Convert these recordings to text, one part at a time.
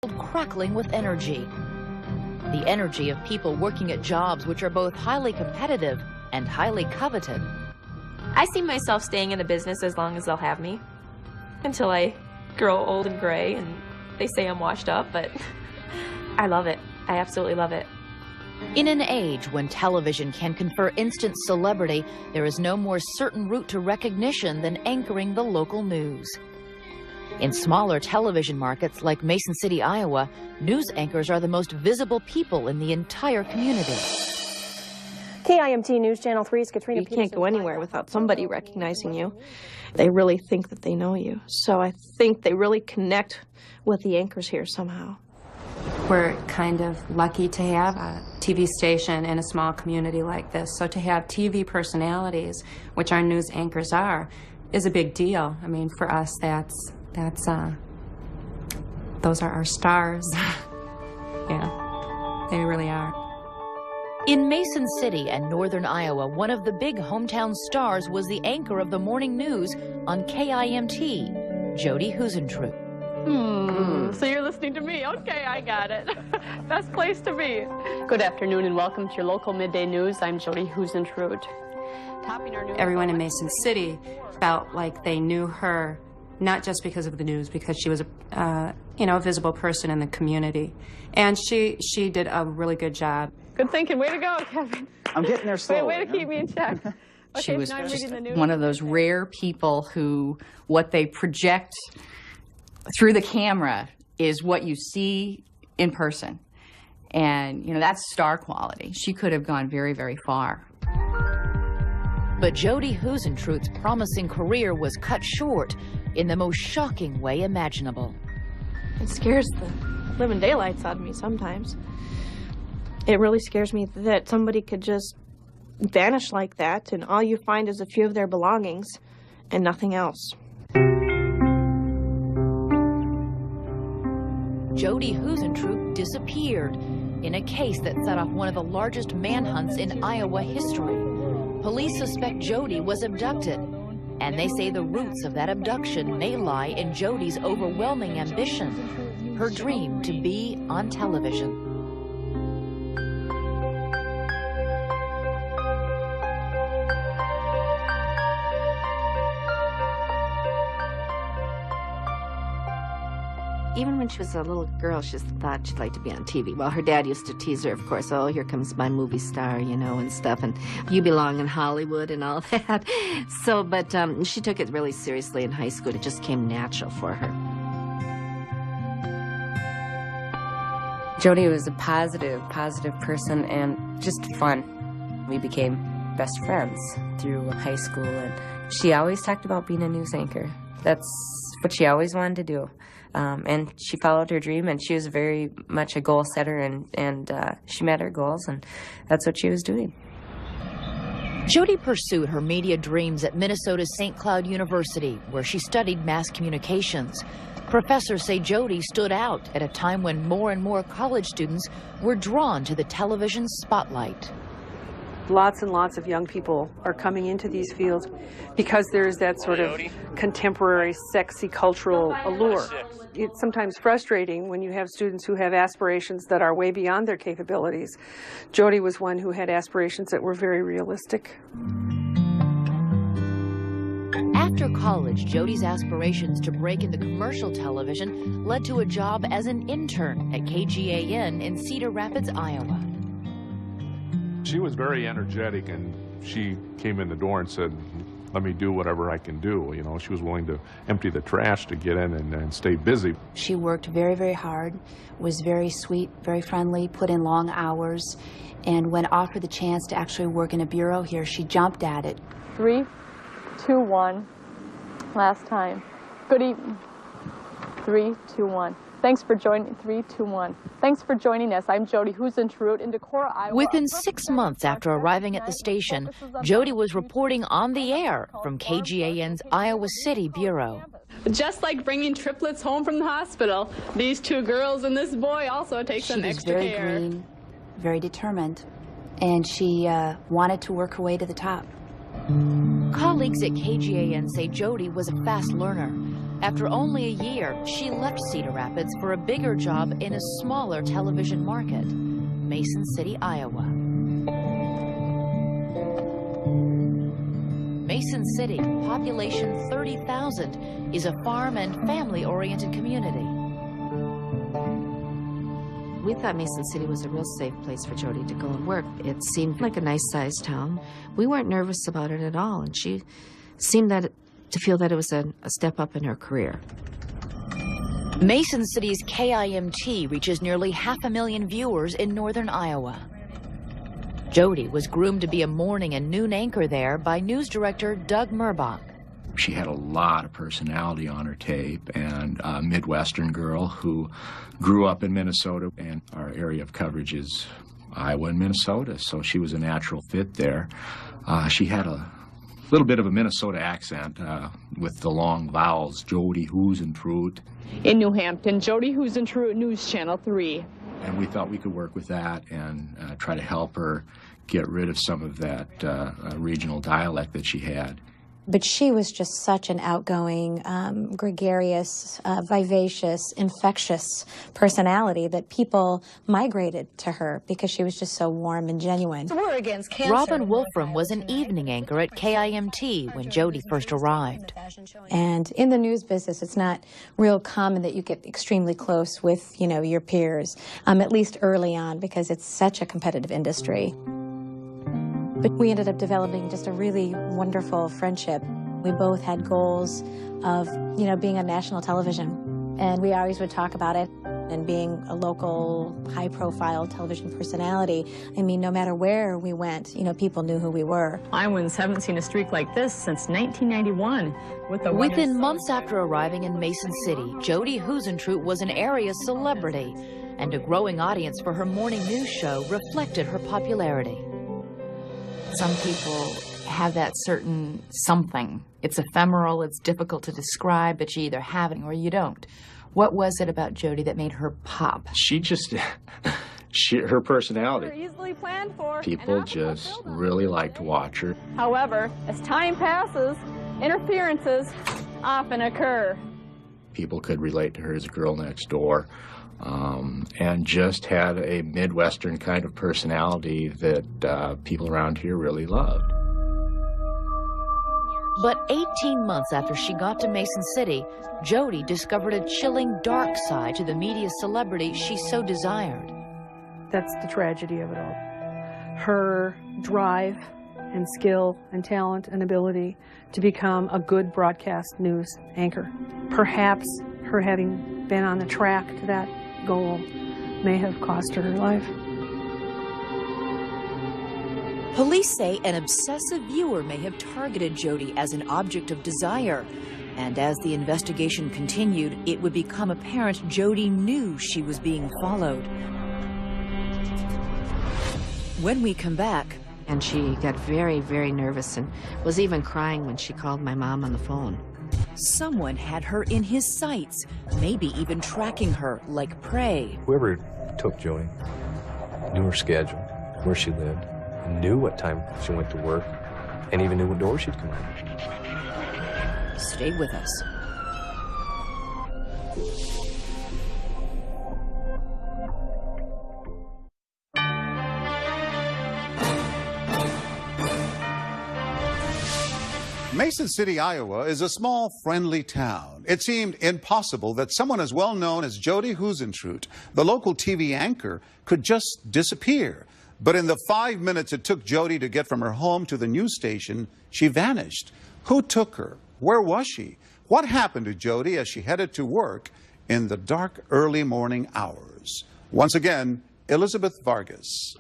crackling with energy. The energy of people working at jobs which are both highly competitive and highly coveted. I see myself staying in the business as long as they'll have me, until I grow old and gray and they say I'm washed up, but I love it. I absolutely love it. In an age when television can confer instant celebrity, there is no more certain route to recognition than anchoring the local news. In smaller television markets like Mason City, Iowa, news anchors are the most visible people in the entire community. KIMT News Channel 3's Katrina Peterson. You can't go anywhere without somebody recognizing you. They really think that they know you. So I think they really connect with the anchors here somehow. We're kind of lucky to have a TV station in a small community like this. So to have TV personalities, which our news anchors are, is a big deal. I mean, for us, those are our stars. Yeah, they really are. In Mason City and northern Iowa, one of the big hometown stars was the anchor of the morning news on KIMT, Jody Husentroop. So you're listening to me. Okay, I got it. Best place to be. Good afternoon and welcome to your local midday news. I'm Jody Husentrout. Everyone in Mason City felt like they knew her, not just because of the news, because she was a visible person in the community. And she did a really good job. Good thinking. Way to go, Kevin. I'm getting there slowly. Way to keep me in check. Okay, she was now I'm just reading the news. one of those rare people who what they project through the camera is what you see in person. And, that's star quality. She could have gone very, very far. But Jody Husentroot's promising career was cut short in the most shocking way imaginable. It scares the living daylights out of me sometimes. It really scares me that somebody could just vanish like that and all you find is a few of their belongings and nothing else. Jody Husentroot disappeared in a case that set off one of the largest manhunts in Iowa history. Police suspect Jody was abducted, and they say the roots of that abduction may lie in Jody's overwhelming ambition, her dream to be on television. Even when she was a little girl, she just thought she'd like to be on TV. Well, her dad used to tease her, of course, oh, here comes my movie star, and stuff, and you belong in Hollywood and all that. So, but she took it really seriously in high school. It just came natural for her. Jody was a positive person and just fun. We became best friends through high school, and she always talked about being a news anchor. That's what she always wanted to do. And she followed her dream, and she was very much a goal setter, and she met her goals, and that's what she was doing. Jody pursued her media dreams at Minnesota's St. Cloud University, where she studied mass communications. Professors say Jody stood out at a time when more and more college students were drawn to the television spotlight. Lots and lots of young people are coming into these fields because there's that sort of contemporary, sexy, cultural allure. It's sometimes frustrating when you have students who have aspirations that are way beyond their capabilities. Jody was one who had aspirations that were very realistic. After college, Jody's aspirations to break into commercial television led to a job as an intern at KGAN in Cedar Rapids, Iowa. She was very energetic, and she came in the door and said, let me do whatever I can do. She was willing to empty the trash to get in and stay busy. She worked very, very hard, was very sweet, very friendly, put in long hours, and when offered the chance to actually work in a bureau here, she jumped at it. 3, 2, 1. Last time. Good evening. 3, 2, 1. Thanks for joining. 3, 2, 1. Thanks for joining us. I'm Jody Husentroot in Decorah, Iowa. Within 6 months after arriving at the station, Jody was reporting on the air from KGAN's Iowa City bureau. Just like bringing triplets home from the hospital, these two girls and this boy also take some extra care. She was very green, very determined, and she wanted to work her way to the top. Colleagues at KGAN say Jody was a fast learner. After only a year, she left Cedar Rapids for a bigger job in a smaller television market, Mason City, Iowa. Mason City, population 30,000, is a farm and family-oriented community. We thought Mason City was a real safe place for Jody to go and work. It seemed like a nice-sized town. We weren't nervous about it at all, and she seemed to feel that it was a step up in her career. Mason City's KIMT reaches nearly 500,000 viewers in northern Iowa. Jody was groomed to be a morning and noon anchor there by news director Doug Murbach. She had a lot of personality on her tape, and a Midwestern girl who grew up in Minnesota, and our area of coverage is Iowa and Minnesota, so she was a natural fit there. She had a little bit of a Minnesota accent with the long vowels, Jody Husentrut. In New Hampton, Jody Husentrut, News Channel 3. And we thought we could work with that and try to help her get rid of some of that regional dialect that she had. But she was just such an outgoing, gregarious, vivacious, infectious personality that people migrated to her because she was just so warm and genuine. We're against cancer. Robin Wolfram was an evening anchor at KIMT when Jody first arrived. And in the news business, it's not real common that you get extremely close with, you know, your peers, at least early on, because it's such a competitive industry. But we ended up developing just a really wonderful friendship. We both had goals of, you know, being on national television. And we always would talk about it. And being a local, high-profile television personality, I mean, no matter where we went, you know, people knew who we were. Iowans haven't seen a streak like this since 1991. Within months after arriving in Mason City, Jody Husentrut was an area celebrity, and a growing audience for her morning news show reflected her popularity. Some people have that certain something. It's ephemeral, it's difficult to describe, but you either have it or you don't. What was it about Jody that made her pop? She just, her personality. Easily planned for. People just really liked to watch her. However, as time passes, interferences often occur. People could relate to her as a girl next door. And just had a Midwestern kind of personality that people around here really loved. But 18 months after she got to Mason City, Jody discovered a chilling dark side to the media celebrity she so desired. That's the tragedy of it all. Her drive and skill and talent and ability to become a good broadcast news anchor. Perhaps her having been on the track to that goal may have cost her life. Police say an obsessive viewer may have targeted Jody as an object of desire. And as the investigation continued, it would become apparent Jody knew she was being followed. When we come back... And she got very, very nervous and was even crying when she called my mom on the phone. Someone had her in his sights, maybe even tracking her like prey. Whoever took Jody knew her schedule, where she lived, knew what time she went to work, and even knew what door she'd come in. Stay with us. Mason City, Iowa is a small, friendly town. It seemed impossible that someone as well known as Jody Husentrut, the local TV anchor, could just disappear. But in the 5 minutes it took Jody to get from her home to the news station, she vanished. Who took her? Where was she? What happened to Jody as she headed to work in the dark, early morning hours? Once again, Elizabeth Vargas.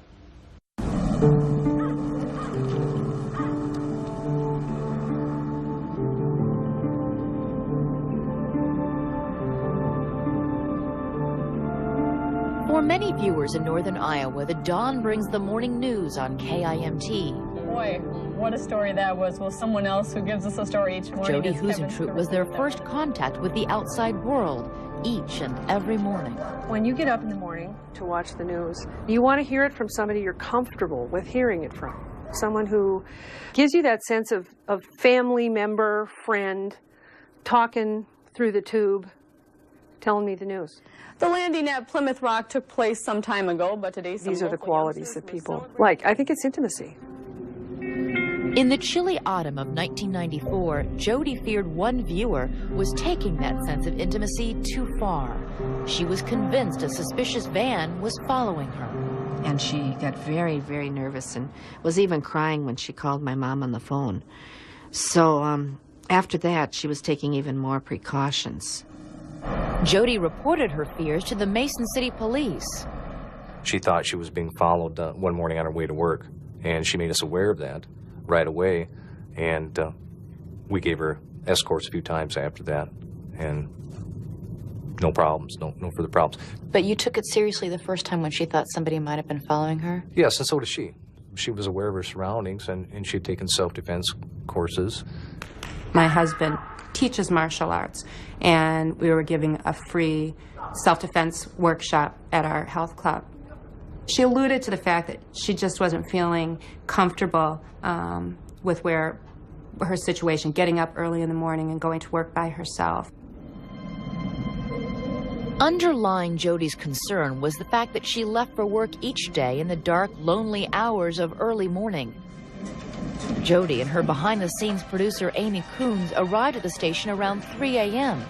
For many viewers in northern Iowa, the dawn brings the morning news on KIMT. Boy, what a story that was. Well, someone else who gives us a story each morning. Jody Husentrut was their first contact with the outside world each and every morning. When you get up in the morning to watch the news, you want to hear it from somebody you're comfortable with hearing it from. Someone who gives you that sense of family member, friend, talking through the tube telling me the news. The landing at Plymouth Rock took place some time ago, but today These are the qualities that people like. I think it's intimacy. In the chilly autumn of 1994, Jody feared one viewer was taking that sense of intimacy too far. She was convinced a suspicious van was following her. And she got very, very nervous and was even crying when she called my mom on the phone. So after that, she was taking even more precautions. Jody reported her fears to the Mason City Police. She thought she was being followed one morning on her way to work, and she made us aware of that right away, and we gave her escorts a few times after that, and no problems, no further problems. But you took it seriously the first time when she thought somebody might have been following her? Yes, and so did she. She was aware of her surroundings, and she had taken self-defense courses. My husband teaches martial arts, and we were giving a free self-defense workshop at our health club. She alluded to the fact that she just wasn't feeling comfortable with her situation, getting up early in the morning and going to work by herself. Underlying Jody's concern was the fact that she left for work each day in the dark, lonely hours of early morning. Jody and her behind-the-scenes producer, Amy Coons, arrived at the station around 3 a.m.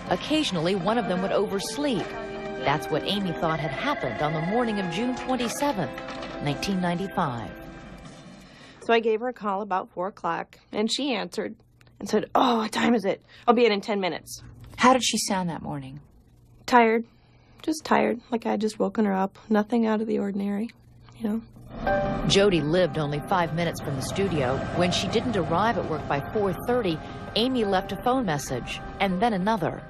Occasionally, one of them would oversleep. That's what Amy thought had happened on the morning of June 27th, 1995. So I gave her a call about 4 o'clock, and she answered and said, "Oh, what time is it? I'll be in 10 minutes." How did she sound that morning? Tired. Just tired, like I had just woken her up. Nothing out of the ordinary, you know. Jody lived only 5 minutes from the studio. When she didn't arrive at work by 4:30, Amy left a phone message, and then another.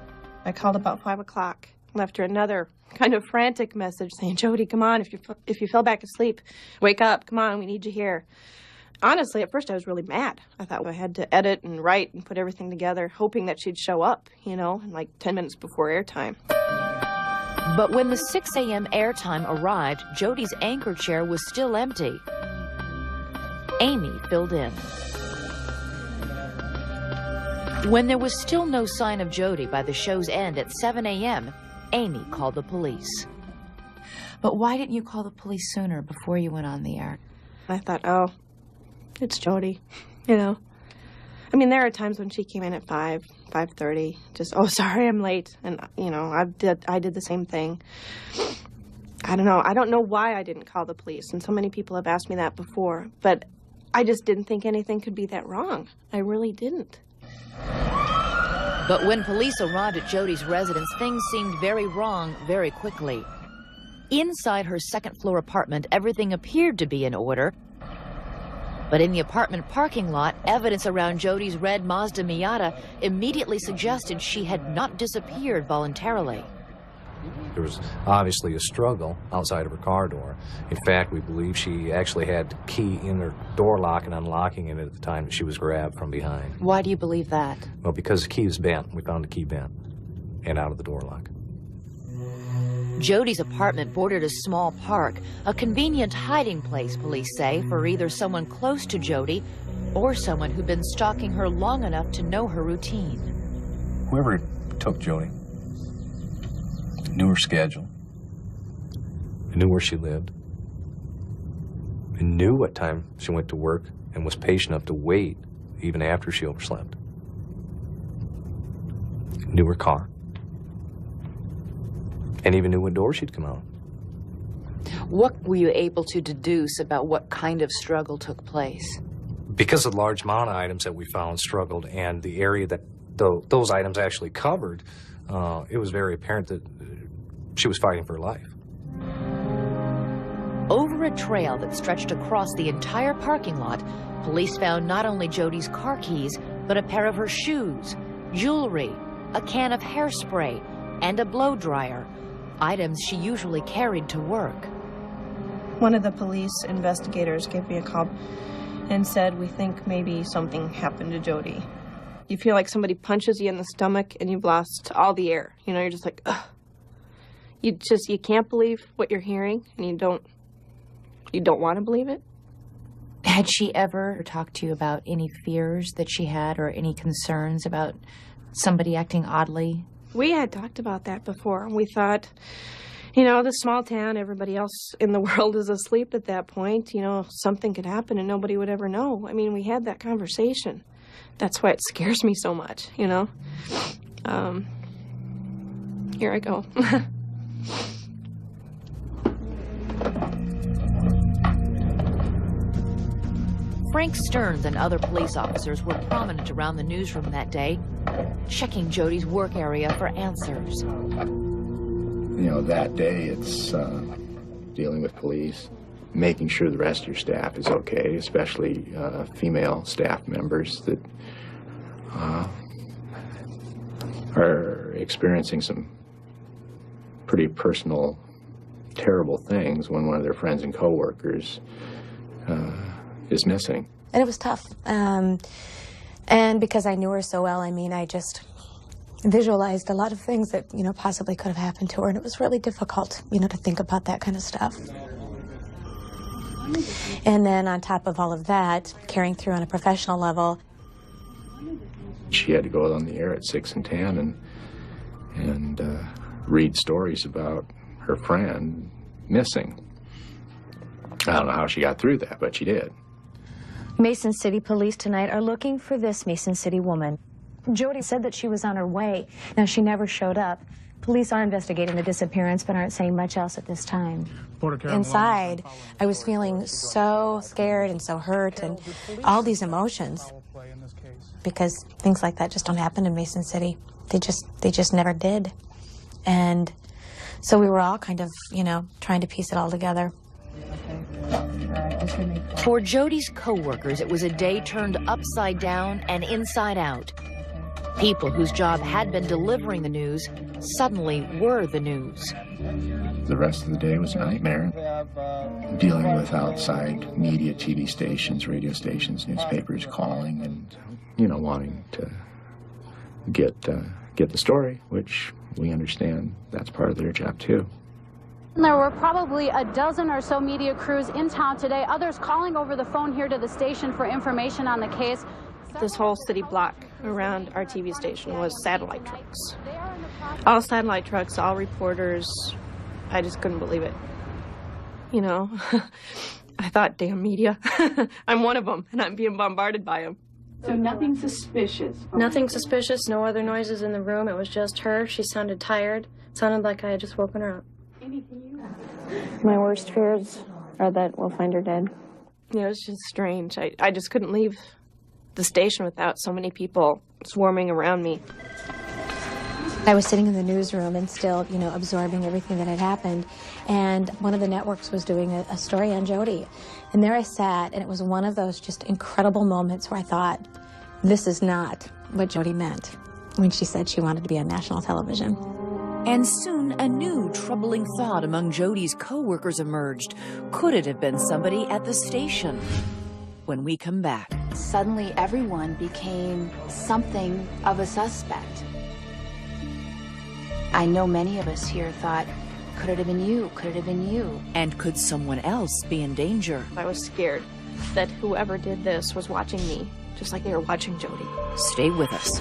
I called about 5 o'clock, left her another kind of frantic message saying, "Jody, come on, if you fell back asleep, wake up, come on, we need you here." Honestly, at first I was really mad. I thought I had to edit and write and put everything together, hoping that she'd show up, you know, in like 10 minutes before airtime. But when the 6 a.m. airtime arrived, Jody's anchor chair was still empty. Amy filled in. When there was still no sign of Jody by the show's end at 7 a.m., Amy called the police. But why didn't you call the police sooner, before you went on the air? I thought, oh, it's Jody, you know. I mean, there are times when she came in at 5:30, just, "Oh, sorry, I'm late." And, you know, I did the same thing. I don't know. I don't know why I didn't call the police, and so many people have asked me that before, but I just didn't think anything could be that wrong. I really didn't. But when police arrived at Jody's residence, things seemed very wrong very quickly. Inside her second-floor apartment, everything appeared to be in order. But in the apartment parking lot, evidence around Jody's red Mazda Miata immediately suggested she had not disappeared voluntarily. There was obviously a struggle outside of her car door. In fact, we believe she actually had the key in her door lock and unlocking it at the time that she was grabbed from behind. Why do you believe that? Well, because the key was bent. We found the key bent and out of the door lock. Jody's apartment bordered a small park, a convenient hiding place, police say, for either someone close to Jody or someone who'd been stalking her long enough to know her routine. Whoever took Jody knew her schedule, knew where she lived, and knew what time she went to work and was patient enough to wait even after she overslept. Knew her car. And even knew what door she'd come out. What were you able to deduce about what kind of struggle took place? Because of the large amount of items that we found struggled and the area that those items actually covered, it was very apparent that she was fighting for her life. Over a trail that stretched across the entire parking lot, police found not only Jody's car keys, but a pair of her shoes, jewelry, a can of hairspray, and a blow dryer. Items she usually carried to work. One of the police investigators gave me a call and said, "We think maybe something happened to Jody." You feel like somebody punches you in the stomach and you've lost all the air. You know, you're just like, ugh. You can't believe what you're hearing, and you don't want to believe it. Had she ever talked to you about any fears that she had or any concerns about Somebody acting oddly? We had talked about that before. We thought, you know, this small town, everybody else in the world is asleep at that point. You know, something could happen and nobody would ever know. I mean, we had that conversation. That's why it scares me so much, you know. Here I go. Frank Stearns and other police officers were prominent around the newsroom that day, checking Jody's work area for answers. You know, that day it's dealing with police, making sure the rest of your staff is okay, especially female staff members that are experiencing some pretty personal, terrible things when one of their friends and coworkers is missing. And it was tough. And because I knew her so well, I mean, I just visualized a lot of things that, you know, possibly could have happened to her. And it was really difficult, you know, to think about that kind of stuff. And then on top of all of that, carrying through on a professional level. She had to go on the air at 6 and 10 and read stories about her friend missing. I don't know how she got through that, but she did. Mason City Police tonight are looking for this Mason City woman. Jody said that she was on her way. Now, she never showed up. Police are investigating the disappearance, but aren't saying much else at this time. Inside, I was feeling so scared and so hurt and all these emotions, because things like that just don't happen in Mason City. They just never did. And so we were all kind of, you know, trying to piece it all together. For Jody's co-workers, it was a day turned upside down and inside out. People whose job had been delivering the news suddenly were the news. The rest of the day was a nightmare, dealing with outside media, TV stations, radio stations, newspapers calling and, you know, wanting to get the story, which we understand that's part of their job too. There were probably a dozen or so media crews in town today, others calling over the phone here to the station for information on the case. This whole city block around our TV station was satellite trucks. All satellite trucks, all reporters. I just couldn't believe it. You know, I thought, damn media. I'm one of them, and I'm being bombarded by them. So nothing suspicious? Nothing suspicious, no other noises in the room. It was just her. She sounded tired. It sounded like I had just woken her up. My worst fears are that we'll find her dead. Yeah, it was just strange. I just couldn't leave the station without so many people swarming around me. I was sitting in the newsroom and still, you know, absorbing everything that had happened. And one of the networks was doing a story on Jody. And there I sat, and it was one of those just incredible moments where I thought, this is not what Jody meant when she said she wanted to be on national television. And soon a new troubling thought among Jody's co-workers emerged. Could it have been somebody at the station? When we come back. Suddenly everyone became something of a suspect. I know many of us here thought, could it have been you? Could it have been you? And could someone else be in danger? I was scared that whoever did this was watching me, just like they were watching Jody. Stay with us.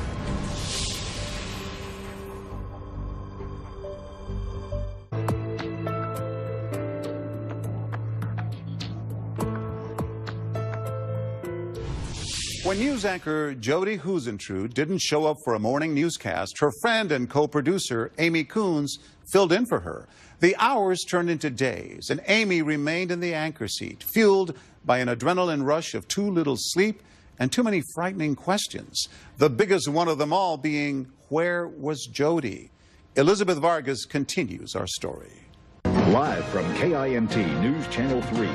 When news anchor Jody Huisentruit didn't show up for a morning newscast, her friend and co-producer Amy Coons filled in for her. The hours turned into days, and Amy remained in the anchor seat, fueled by an adrenaline rush of too little sleep and too many frightening questions. The biggest one of them all being, where was Jody? Elizabeth Vargas continues our story. Live from KIMT News Channel 3,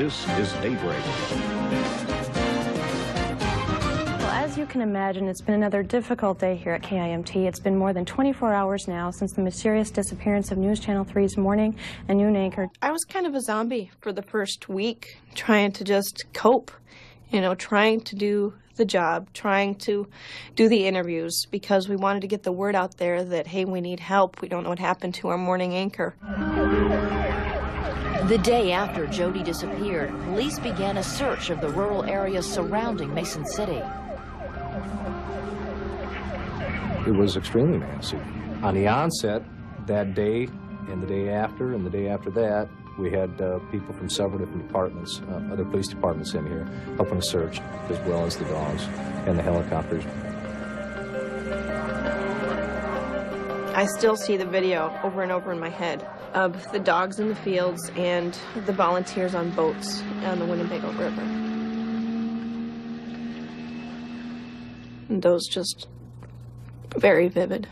this is Daybreak. As you can imagine, it's been another difficult day here at KIMT. It's been more than 24 hours now since the mysterious disappearance of News Channel 3's morning and noon anchor. I was kind of a zombie for the first week, trying to just cope, you know, trying to do the job, trying to do the interviews, because we wanted to get the word out there that, hey, we need help. We don't know what happened to our morning anchor. The day after Jody disappeared, police began a search of the rural areas surrounding Mason City. It was extremely nasty. On the onset, that day and the day after and the day after that, we had people from several different departments, other police departments in here, helping us search, as well as the dogs and the helicopters. I still see the video over and over in my head of the dogs in the fields and the volunteers on boats on the Winnebago River. And those just very vivid.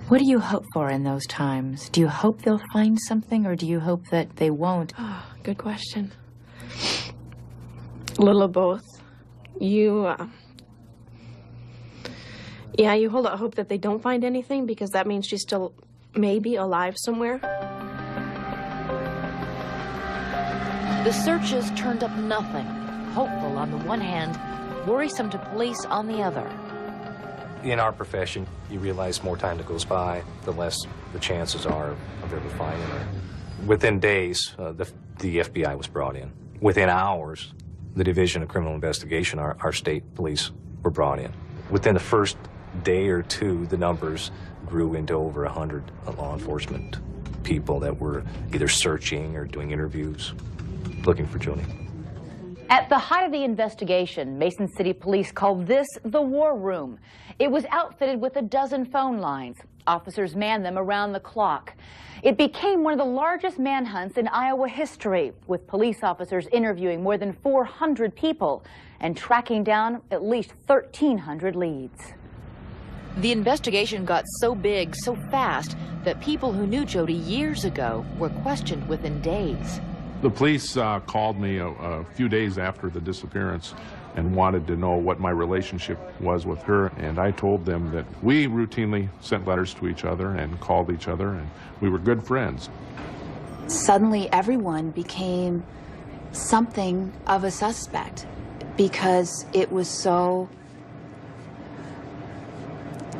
What do you hope for in those times? Do you hope they'll find something, or do you hope that they won't? Oh, good question. A little of both. You hold out hope that they don't find anything, because that means she's still maybe alive somewhere. The searches turned up nothing. Hopeful on the one hand, worrisome to police on the other. In our profession, you realize more time that goes by, the less the chances are of ever finding her. Within days, the FBI was brought in. Within hours, the Division of Criminal Investigation, our state police, were brought in. Within the first day or two, the numbers grew into over 100 law enforcement people that were either searching or doing interviews, looking for Joni. At the height of the investigation, Mason City Police called this the War Room. It was outfitted with a dozen phone lines. Officers manned them around the clock. It became one of the largest manhunts in Iowa history, with police officers interviewing more than 400 people and tracking down at least 1,300 leads. The investigation got so big, so fast, that people who knew Jodi years ago were questioned within days. The police called me a few days after the disappearance and wanted to know what my relationship was with her, and I told them that we routinely sent letters to each other and called each other, and we were good friends. Suddenly everyone became something of a suspect because it was so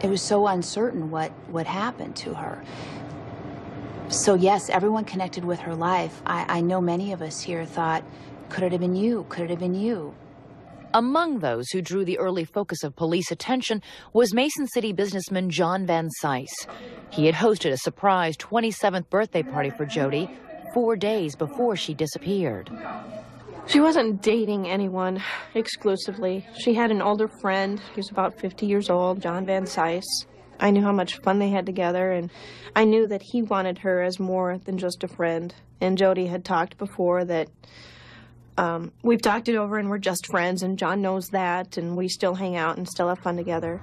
uncertain what happened to her. So yes, everyone connected with her life. I know many of us here thought, could it have been you? Could it have been you? Among those who drew the early focus of police attention was Mason City businessman John Van Cise. He had hosted a surprise 27th birthday party for Jodi 4 days before she disappeared. She wasn't dating anyone exclusively. She had an older friend. He was about 50 years old, John Van Cise. I knew how much fun they had together, and I knew that he wanted her as more than just a friend. And Jodi had talked before that we've talked it over and we're just friends, and John knows that, and we still hang out and still have fun together.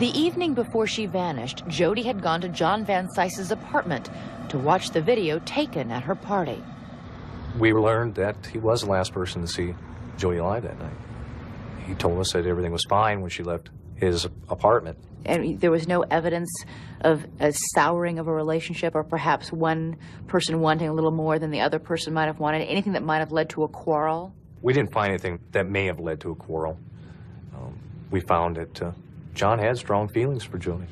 The evening before she vanished, Jodi had gone to John Van Cise's apartment to watch the video taken at her party. We learned that he was the last person to see Jodi alive that night. He told us that everything was fine when she left his apartment. And there was no evidence of a souring of a relationship, or perhaps one person wanting a little more than the other person might have wanted, anything that might have led to a quarrel? We didn't find anything that may have led to a quarrel. We found that John had strong feelings for Jodi.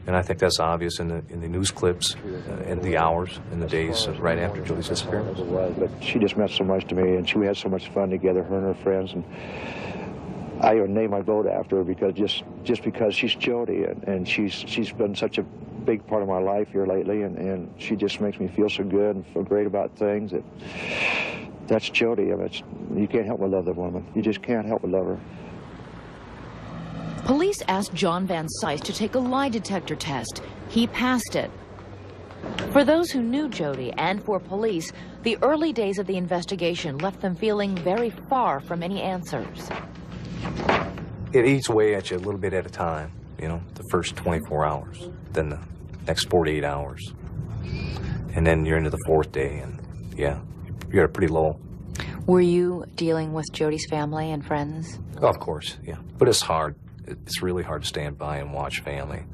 And I think that's obvious in the news clips and the hours and the days right after Jodi's disappearance. But she just meant so much to me, and we had so much fun together, her and her friends. And I even named my boat after her because just because she's Jodi, and she's been such a big part of my life here lately, and she just makes me feel so good and feel great about things. That's Jodi. I mean, you can't help but love that woman. You just can't help but love her. Police asked John Van Cise to take a lie detector test. He passed it. For those who knew Jodi and for police, the early days of the investigation left them feeling very far from any answers. It eats away at you a little bit at a time, you know, the first 24 hours, then the next 48 hours. And then you're into the fourth day, and yeah, you're at a pretty low. Were you dealing with Jodi's family and friends? Oh, of course, yeah. But it's hard. It's really hard to stand by and watch family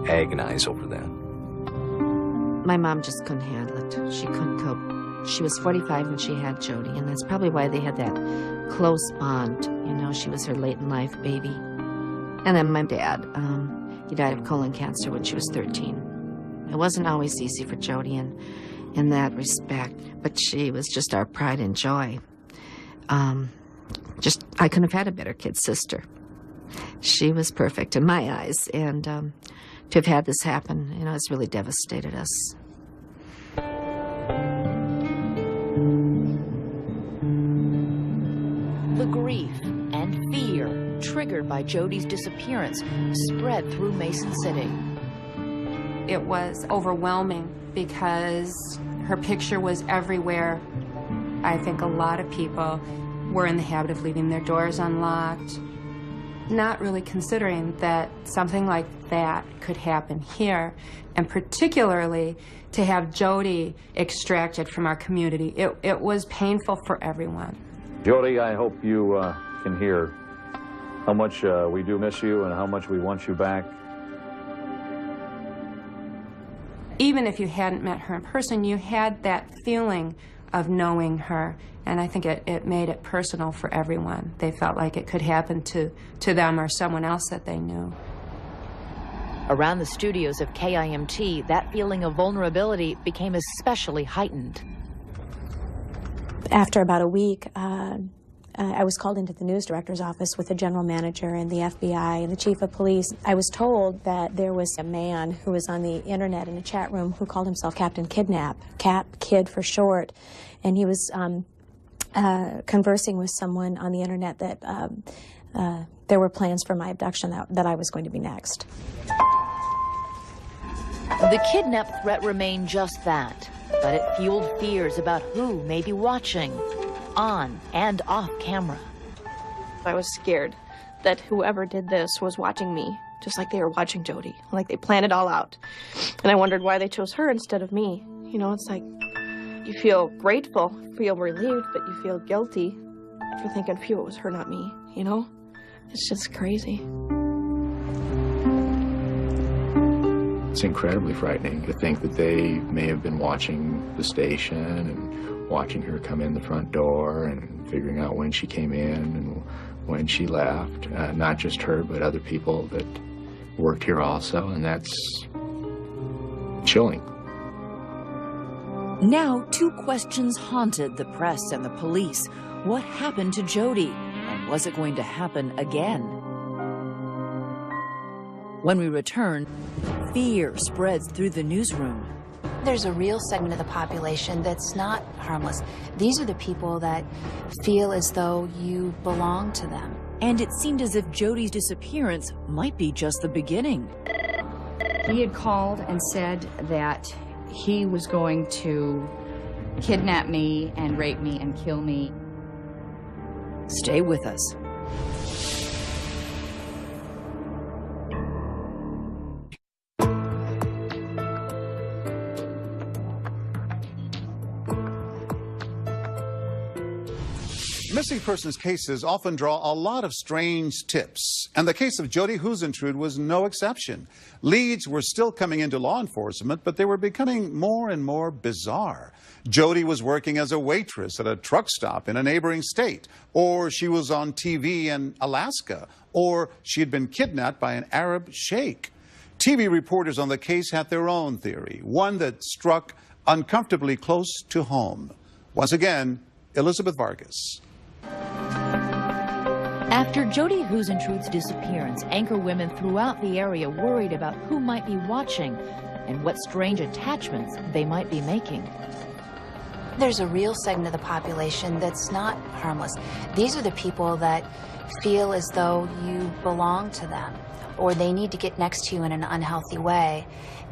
agonize over that. My mom just couldn't handle it. She couldn't cope. She was 45 when she had Jodi, and that's probably why they had that close bond. You know, she was her late-in-life baby. And then my dad, he died of colon cancer when she was 13. It wasn't always easy for Jodi in that respect, but she was just our pride and joy. I couldn't have had a better kid sister. She was perfect in my eyes, and to have had this happen, you know, it's really devastated us. The grief and fear triggered by Jody's disappearance spread through Mason City. It was overwhelming because her picture was everywhere. I think a lot of people were in the habit of leaving their doors unlocked, not really considering that something like that could happen here, and particularly to have Jody extracted from our community. It was painful for everyone. Jody, I hope you can hear how much we do miss you and how much we want you back. Even if you hadn't met her in person, you had that feeling of knowing her, and I think it made it personal for everyone. They felt like it could happen to them or someone else that they knew. Around the studios of KIMT, that feeling of vulnerability became especially heightened. After about a week, I was called into the news director's office with the general manager and the FBI and the chief of police. I was told that there was a man who was on the internet in a chat room who called himself Captain Kidnap, Kid for short, and he was conversing with someone on the internet that there were plans for my abduction, that I was going to be next. The kidnap threat remained just that, but it fueled fears about who may be watching, on and off camera. I was scared that whoever did this was watching me, just like they were watching Jody, like they planned it all out. And I wondered why they chose her instead of me. You know, it's like you feel grateful, feel relieved, but you feel guilty for thinking, phew, it was her, not me, you know? It's just crazy. It's incredibly frightening to think that they may have been watching the station and watching her come in the front door and figuring out when she came in and when she left. Not just her, but other people that worked here also, and that's chilling. Now, two questions haunted the press and the police. What happened to Jody, and was it going to happen again? When we return, fear spreads through the newsroom. There's a real segment of the population that's not harmless. These are the people that feel as though you belong to them. And it seemed as if Jody's disappearance might be just the beginning. He had called and said that he was going to kidnap me and rape me and kill me. Stay with us. Missing persons cases often draw a lot of strange tips, and the case of Jody Huisentruit was no exception. Leads were still coming into law enforcement, but they were becoming more and more bizarre. Jody was working as a waitress at a truck stop in a neighboring state, or she was on TV in Alaska, or she had been kidnapped by an Arab sheikh. TV reporters on the case had their own theory, one that struck uncomfortably close to home. Once again, Elizabeth Vargas. After Jody Huisentruit's disappearance, anchorwomen throughout the area worried about who might be watching and what strange attachments they might be making. There's a real segment of the population that's not harmless. These are the people that feel as though you belong to them, or they need to get next to you in an unhealthy way.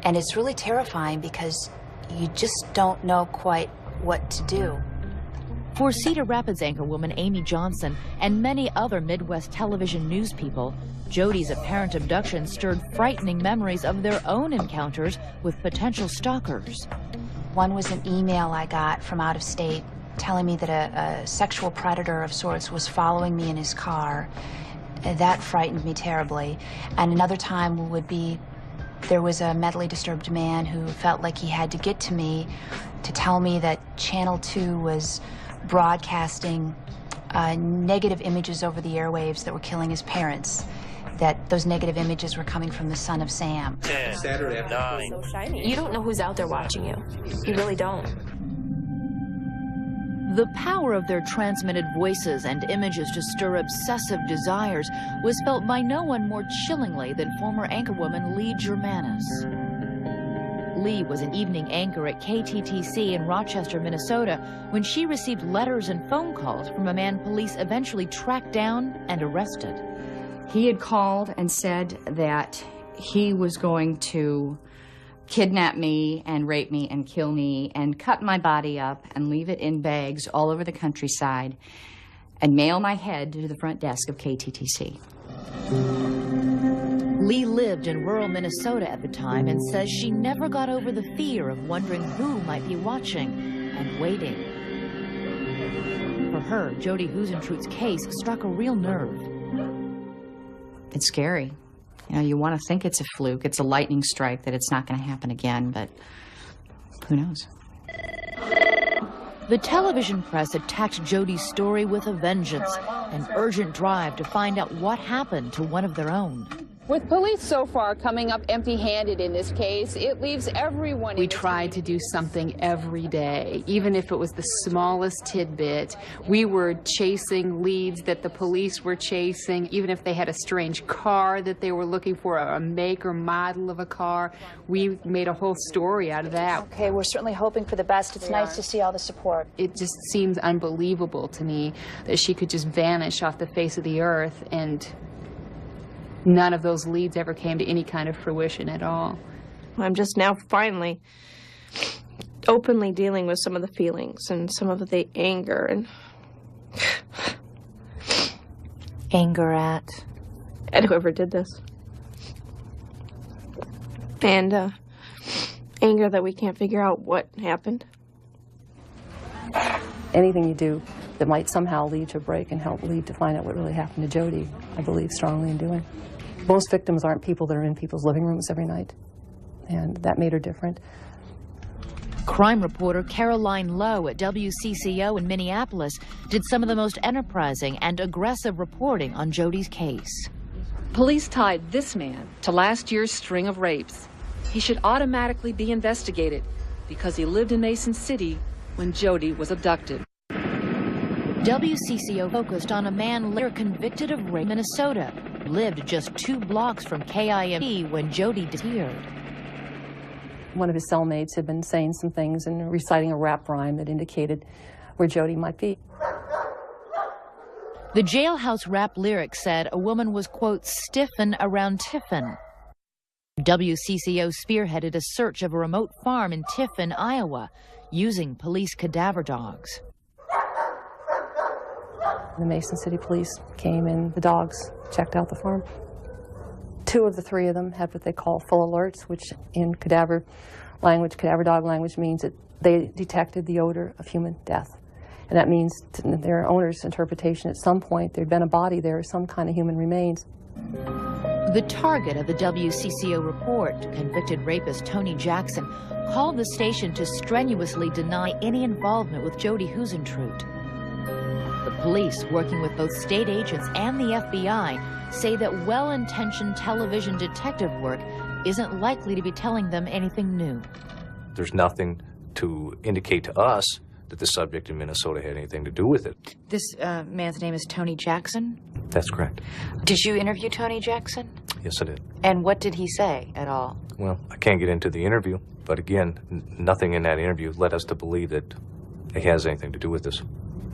And it's really terrifying because you just don't know quite what to do. For Cedar Rapids anchorwoman Amy Johnson and many other Midwest television news people, Jody's apparent abduction stirred frightening memories of their own encounters with potential stalkers. One was an email I got from out of state telling me that a sexual predator of sorts was following me in his car. That frightened me terribly. And another time would be there was a mentally disturbed man who felt like he had to get to me to tell me that Channel 2 was broadcasting negative images over the airwaves that were killing his parents, that those negative images were coming from the son of Sam. 10, 9. You don't know who's out there watching you. You really don't. The power of their transmitted voices and images to stir obsessive desires was felt by no one more chillingly than former anchorwoman Lee Germanis. Lee was an evening anchor at KTTC in Rochester, Minnesota, when she received letters and phone calls from a man police eventually tracked down and arrested. He had called and said that he was going to kidnap me and rape me and kill me and cut my body up and leave it in bags all over the countryside and mail my head to the front desk of KTTC. Lee lived in rural Minnesota at the time and says she never got over the fear of wondering who might be watching and waiting. For her, Jody Huisentruit's case struck a real nerve. It's scary. You know, you want to think it's a fluke, it's a lightning strike, that it's not going to happen again, but who knows? The television press attacked Jody's story with a vengeance, an urgent drive to find out what happened to one of their own. With police so far coming up empty-handed in this case, it leaves everyone... We tried to do something every day, even if it was the smallest tidbit. We were chasing leads that the police were chasing, even if they had a strange car that they were looking for, a make or model of a car. We made a whole story out of that. Okay, we're certainly hoping for the best. It's nice to see all the support. It just seems unbelievable to me that she could just vanish off the face of the earth, and none of those leads ever came to any kind of fruition at all. I'm just now finally openly dealing with some of the feelings and some of the anger and... Anger at whoever did this. And anger that we can't figure out what happened. Anything you do that might somehow lead to a break and help lead to find out what really happened to Jody, I believe strongly in doing. Most victims aren't people that are in people's living rooms every night, and that made her different. Crime reporter Caroline Lowe at WCCO in Minneapolis did some of the most enterprising and aggressive reporting on Jody's case. Police tied this man to last year's string of rapes. He should automatically be investigated because he lived in Mason City when Jody was abducted. WCCO focused on a man later convicted of rape in Minnesota, lived just 2 blocks from KIMT when Jody disappeared. One of his cellmates had been saying some things and reciting a rap rhyme that indicated where Jody might be. The jailhouse rap lyric said a woman was, quote, stiffin' around Tiffin. WCCO spearheaded a search of a remote farm in Tiffin, Iowa, using police cadaver dogs. The Mason City police came and the dogs checked out the farm. 2 of the 3 of them had what they call full alerts, which in cadaver dog language means that they detected the odor of human death. And that means, to their owner's interpretation, at some point there'd been a body there, some kind of human remains. The target of the WCCO report, convicted rapist Tony Jackson, called the station to strenuously deny any involvement with Jody Huisentruit. The police, working with both state agents and the FBI, say that well-intentioned television detective work isn't likely to be telling them anything new. There's nothing to indicate to us that the subject in Minnesota had anything to do with it. This man's name is Tony Jackson? That's correct. Did you interview Tony Jackson? Yes, I did. And what did he say at all? Well, I can't get into the interview, but again, nothing in that interview led us to believe that it has anything to do with this.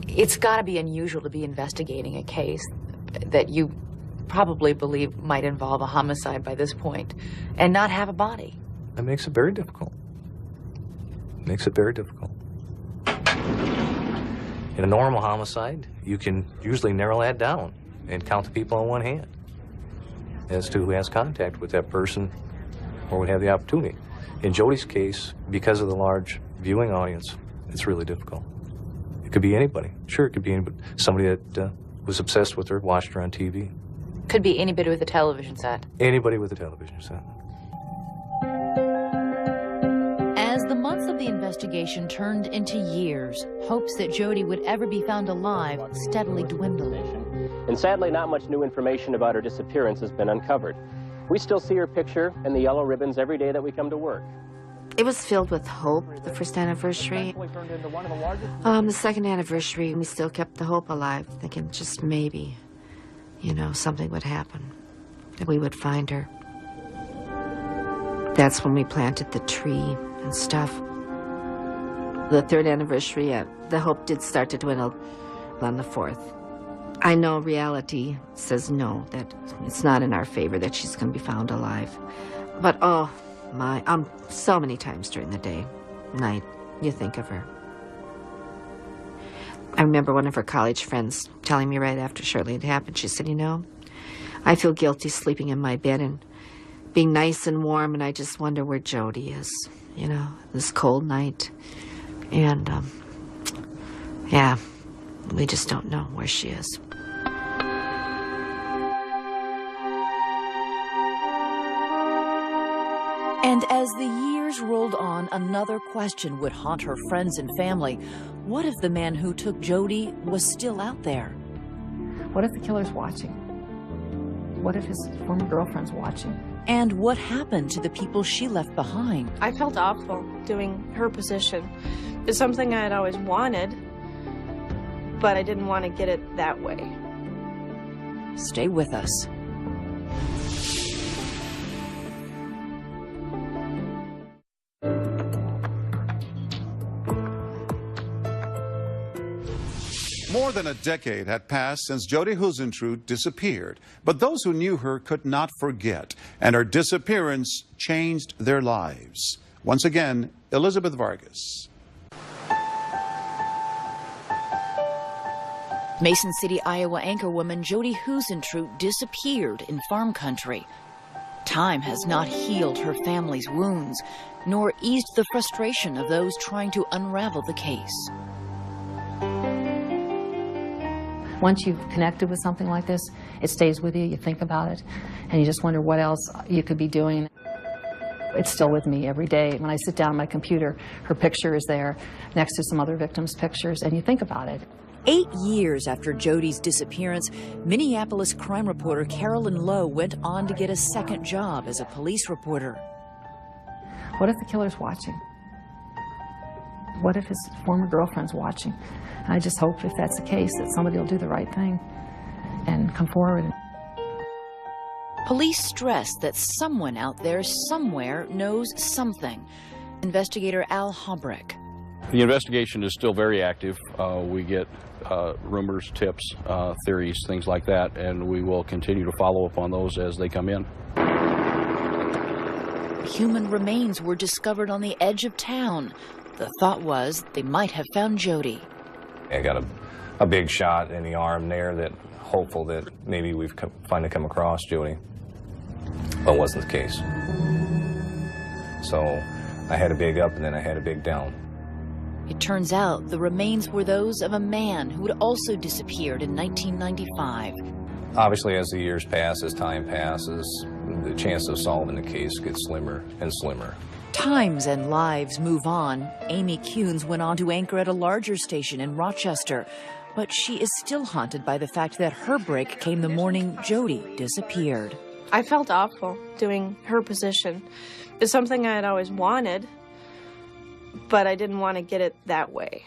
It's got to be unusual to be investigating a case that you probably believe might involve a homicide by this point and not have a body. That makes it very difficult. Makes it very difficult. In a normal homicide, you can usually narrow that down and count the people on one hand as to who has contact with that person or would have the opportunity. In Jody's case, because of the large viewing audience, it's really difficult. It could be anybody. Sure, it could be anybody. Somebody that was obsessed with her, watched her on TV. Could be anybody with a television set. Anybody with a television set. As the months of the investigation turned into years, hopes that Jody would ever be found alive steadily dwindled. And sadly, not much new information about her disappearance has been uncovered. We still see her picture and the yellow ribbons every day that we come to work. It was filled with hope, the first anniversary. The second anniversary, we still kept the hope alive, thinking just maybe, you know, something would happen, that we would find her. That's when we planted the tree and stuff. The third anniversary, the hope did start to dwindle on the fourth. I know reality says no, that it's not in our favor that she's going to be found alive. But oh my, so many times during the day, night, you think of her. I remember one of her college friends telling me right after shortly it happened, she said, you know, I feel guilty sleeping in my bed and being nice and warm, and I just wonder where Jody is, you know, this cold night. And, yeah, we just don't know where she is. And as the years rolled on, another question would haunt her friends and family. What if the man who took Jody was still out there? What if the killer's watching? What if his former girlfriend's watching? And what happened to the people she left behind? I felt awful doing her position. It's something I had always wanted, but I didn't want to get it that way. Stay with us. More than a decade had passed since Jody Huisentruit disappeared, but those who knew her could not forget, and her disappearance changed their lives. Once again, Elizabeth Vargas. Mason City, Iowa anchorwoman Jody Huisentruit disappeared in farm country. Time has not healed her family's wounds, nor eased the frustration of those trying to unravel the case. Once you've connected with something like this, it stays with you, you think about it, and you just wonder what else you could be doing. It's still with me every day. When I sit down at my computer, her picture is there next to some other victims' pictures, and you think about it. 8 years after Jody's disappearance, Minneapolis crime reporter Carolyn Lowe went on to get a second job as a police reporter. What if the killer's watching? What if his former girlfriend's watching? I just hope, if that's the case, that somebody will do the right thing and come forward. Police stress that someone out there somewhere knows something. Investigator Al Hobrick. The investigation is still very active. We get rumors, tips, theories, things like that, and we will continue to follow up on those as they come in. Human remains were discovered on the edge of town. The thought was they might have found Jody. I got a big shot in the arm there, that hopeful that maybe we've finally come across Jody, but it wasn't the case. So I had a big up and then I had a big down. It turns out the remains were those of a man who had also disappeared in 1995. Obviously, as the years pass, as time passes, the chance of solving the case gets slimmer and slimmer. Times and lives move on. Amy Kuhns went on to anchor at a larger station in Rochester, but she is still haunted by the fact that her break came the morning Jody disappeared. I felt awful doing her position. It's something I had always wanted, but I didn't want to get it that way.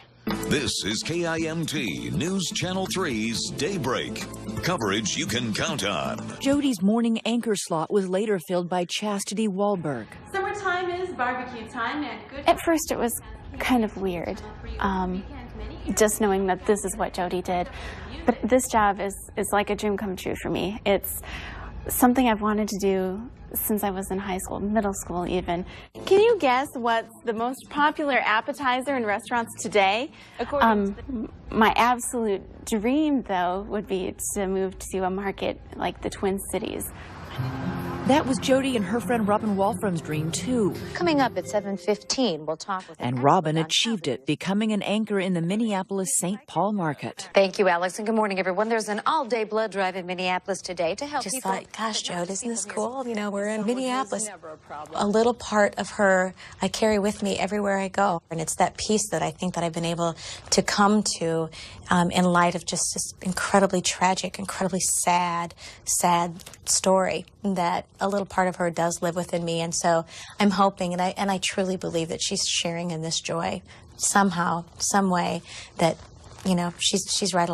This is KIMT News Channel 3's Daybreak. Coverage you can count on. Jody's morning anchor slot was later filled by Chastity Wahlberg. Summertime is barbecue time, and good. At first it was kind of weird, just knowing that this is what Jody did. But this job is like a dream come true for me. It's something I've wanted to do since I was in high school, middle school even. Can you guess what's the most popular appetizer in restaurants today? My absolute dream, though, would be to move to a market like the Twin Cities. That was Jody and her friend Robin Wolfram's dream, too. Coming up at 7:15, we'll talk with... And Robin achieved it, becoming an anchor in the Minneapolis-St. Paul market. Thank you, Alex, and good morning, everyone. There's an all-day blood drive in Minneapolis today to help people... Just thought, gosh, Jode, isn't this cool? You know, we're in Minneapolis. A little part of her I carry with me everywhere I go. And it's that piece that I think that I've been able to come to in light of just this incredibly tragic, incredibly sad story that a little part of her does live within me, and so I'm hoping, and I truly believe that she's sharing in this joy somehow, some way, that, you know, she's right along.